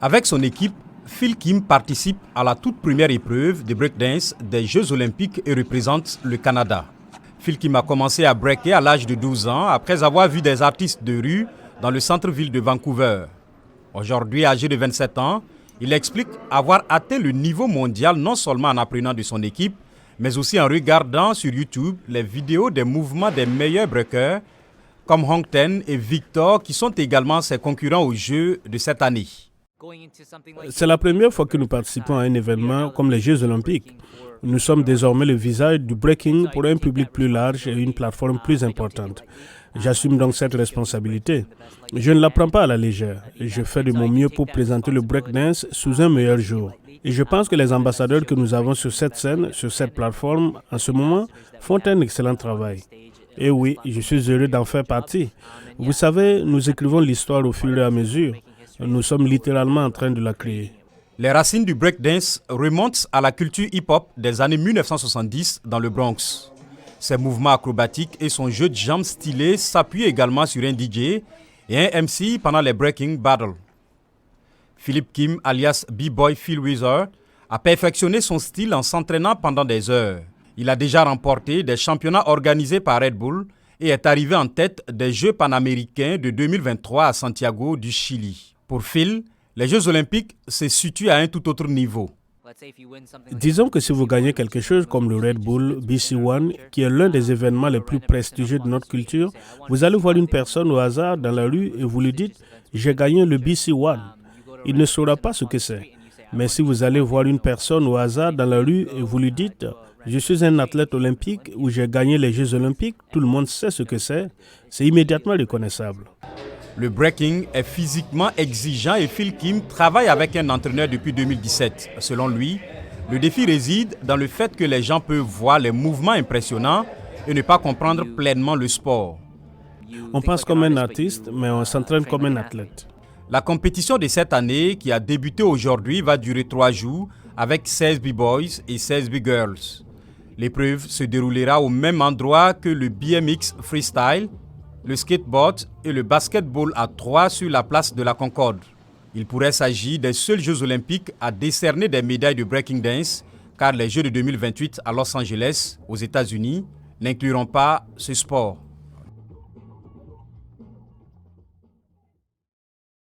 Avec son équipe, Phil Kim participe à la toute première épreuve de breakdance des Jeux Olympiques et représente le Canada. Phil Kim a commencé à breaker à l'âge de 12 ans après avoir vu des artistes de rue dans le centre-ville de Vancouver. Aujourd'hui, âgé de 27 ans, il explique avoir atteint le niveau mondial non seulement en apprenant de son équipe, mais aussi en regardant sur YouTube les vidéos des mouvements des meilleurs breakers comme Hong Ten et Victor qui sont également ses concurrents aux Jeux de cette année. C'est la première fois que nous participons à un événement comme les Jeux Olympiques. Nous sommes désormais le visage du breaking pour un public plus large et une plateforme plus importante. J'assume donc cette responsabilité. Je ne la prends pas à la légère. Je fais de mon mieux pour présenter le breakdance sous un meilleur jour. Et je pense que les ambassadeurs que nous avons sur cette scène, sur cette plateforme, en ce moment, font un excellent travail. Et oui, je suis heureux d'en faire partie. Vous savez, nous écrivons l'histoire au fur et à mesure. Nous sommes littéralement en train de la créer. Les racines du breakdance remontent à la culture hip-hop des années 1970 dans le Bronx. Ses mouvements acrobatiques et son jeu de jambes stylé s'appuient également sur un DJ et un MC pendant les breaking battles. Philip Kim, alias B-Boy Phil Wizard, a perfectionné son style en s'entraînant pendant des heures. Il a déjà remporté des championnats organisés par Red Bull et est arrivé en tête des Jeux panaméricains de 2023 à Santiago du Chili. Pour Phil, les Jeux olympiques se situent à un tout autre niveau. Disons que si vous gagnez quelque chose comme le Red Bull BC One, qui est l'un des événements les plus prestigieux de notre culture, vous allez voir une personne au hasard dans la rue et vous lui dites « J'ai gagné le BC One ». Il ne saura pas ce que c'est. Mais si vous allez voir une personne au hasard dans la rue et vous lui dites « Je suis un athlète olympique ou j'ai gagné les Jeux olympiques », tout le monde sait ce que c'est. C'est immédiatement reconnaissable. Le breaking est physiquement exigeant et Phil Kim travaille avec un entraîneur depuis 2017. Selon lui, le défi réside dans le fait que les gens peuvent voir les mouvements impressionnants et ne pas comprendre pleinement le sport. On pense comme un artiste, mais on s'entraîne comme un athlète. La compétition de cette année, qui a débuté aujourd'hui, va durer 3 jours avec 16 B-Boys et 16 B-Girls. L'épreuve se déroulera au même endroit que le BMX Freestyle, le skateboard et le basketball à 3 sur la place de la Concorde. Il pourrait s'agir des seuls Jeux olympiques à décerner des médailles de breaking dance, car les Jeux de 2028 à Los Angeles, aux États-Unis, n'incluront pas ce sport.